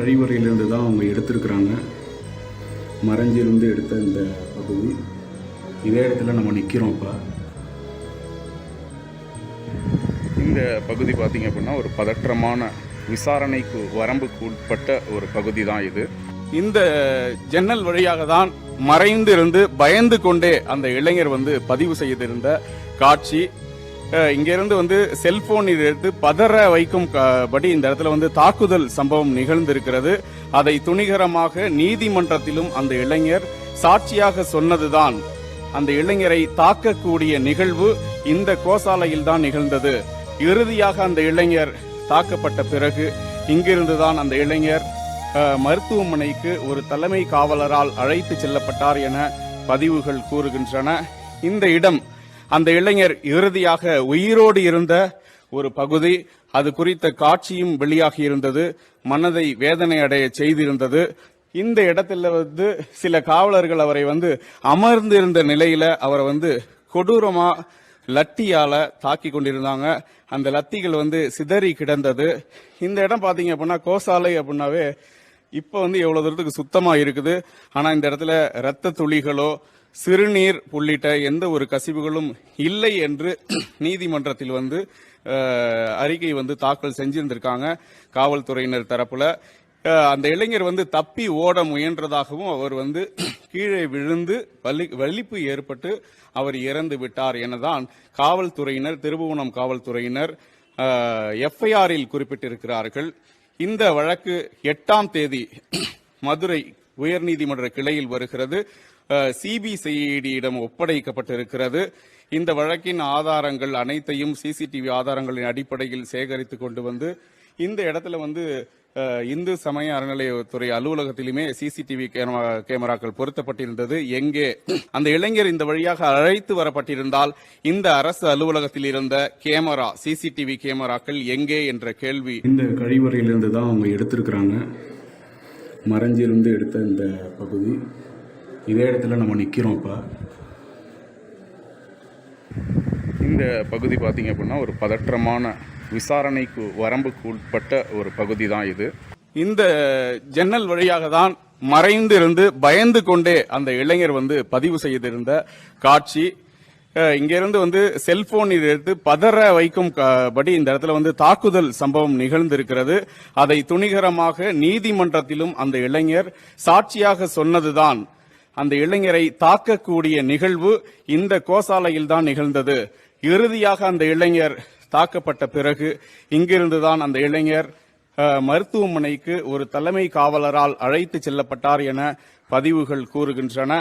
கழிவறையிலிருந்து தான் அவங்க எடுத்திருக்கிறாங்க. மறைஞ்சிருந்து எடுத்த இந்த பகுதி. இதே இடத்துல நம்ம நிற்கிறோம். இப்போ இந்த பகுதி பார்த்திங்க அப்படின்னா ஒரு பதற்றமான விசாரணைக்கு வரம்புக்கு உட்பட்ட ஒரு பகுதி தான் இது. இந்த ஜன்னல் வழியாக தான் மறைந்திருந்து பயந்து கொண்டே அந்த இளைஞர் பதிவு செய்திருந்த காட்சி. இங்கிருந்து செல்போன் எடுத்து பதற வைக்கும் படி இந்த இடத்துல தாக்குதல் சம்பவம் நிகழ்ந்திருக்கிறது. அதை துணிகரமாக நீதிமன்றத்திலும் அந்த இளைஞர் சாட்சியாக சொன்னதுதான் அந்த இளைஞரை தாக்கக்கூடிய நிகழ்வு இந்த கோசாலையில் தான் நிகழ்ந்தது. இறுதியாக அந்த இளைஞர் தாக்கப்பட்ட பிறகு இங்கிருந்துதான் அந்த இளைஞர் மருத்துவமனைக்கு ஒரு தலைமை காவலரால் அழைத்து செல்லப்பட்டார் என பதிவுகள் கூறுகின்றன. இந்த இடம் அந்த இளைஞர் இறுதியாக உயிரோடு இருந்த ஒரு பகுதி. அது குறித்த காட்சியும் வெளியாகி இருந்தது. மனதை வேதனை அடைய செய்திருந்தது. இந்த இடத்துல சில காவலர்கள் அவரை அமர்ந்திருந்த நிலையில அவரை கொடூரமா லத்தியால தாக்கி கொண்டிருந்தாங்க. அந்த லத்திகள் சிதறி கிடந்தது. இந்த இடம் பாத்தீங்க அப்படின்னா கோசாலை அப்படின்னாவே இப்ப எவ்வளவு தூரத்துக்கு சுத்தமா இருக்குது. ஆனா இந்த இடத்துல ரத்த துளிகளோ சிறுநீர் உள்ளிட்ட எந்த ஒரு கசிவுகளும் இல்லை என்று நீதிமன்றத்தில் அறிக்கை தாக்கல் செஞ்சிருந்திருக்காங்க காவல்துறையினர் தரப்புல. அந்த இளைஞர் தப்பி ஓட முயன்றதாகவும் அவர் கீழே விழுந்து வலிப்பு ஏற்பட்டு அவர் இறந்து விட்டார் எனதான் காவல்துறையினர், திருபுவனம் காவல்துறையினர் எஃப்ஐஆரில் குறிப்பிட்டிருக்கிறார்கள். இந்த வழக்கு 8ஆம் தேதி மதுரை உயர்நீதிமன்ற கிளையில் வருகிறது. சிபிசிஐடியிடம் ஒப்படைக்கப்பட்டிருக்கிறது. இந்த வழக்கின் ஆதாரங்கள் அனைத்தையும் சிசிடிவி ஆதாரங்களின் அடிப்படையில் சேகரித்துக் கொண்டு இந்த இடத்துல இந்து சமய அறநிலையத்துறை அலுவலகத்திலுமே சிசிடிவி கேமராக்கள் பொருத்தப்பட்டிருந்தது. எங்கே அந்த இளைஞர் இந்த வழியாக அழைத்து வரப்பட்டிருந்தால் இந்த அரசு அலுவலகத்தில் இருந்த கேமரா, சிசிடிவி கேமராக்கள் எங்கே என்ற கேள்வி. இந்த கழிவறையிலிருந்து தான் அவங்க எடுத்திருக்கிறாங்க. மறைஞ்சிருந்து எடுத்த இந்த பகுதி. இதே இடத்துல நம்ம நிற்கிறோம். இப்போ இந்த பகுதி பார்த்திங்க அப்படின்னா ஒரு பதற்றமான விசாரணைக்கு வரம்புக்கு உட்பட்ட ஒரு பகுதி தான் இது. இந்த ஜன்னல் வழியாக தான் மறைந்திருந்து பயந்து கொண்டே அந்த இளைஞர் பதிவு செய்திருந்த காட்சி. இங்கிருந்து செல்போன் எடுத்து பதற வைக்கும் படி இந்த இடத்துல தாக்குதல் சம்பவம் நிகழ்ந்திருக்கிறது. அதை துணிகரமாக நீதிமன்றத்திலும் அந்த இளைஞர் சாட்சியாக சொன்னதுதான் அந்த இளைஞரை தாக்கக்கூடிய நிகழ்வு இந்த கோசாலையில் தான் நிகழ்ந்தது. இறுதியாக அந்த இளைஞர் தாக்கப்பட்ட பிறகு இங்கிருந்துதான் அந்த இளைஞர் மருத்துவமனைக்கு ஒரு தலைமை காவலரால் அழைத்து செல்லப்பட்டார் என பதிவுகள் கூறுகின்றன.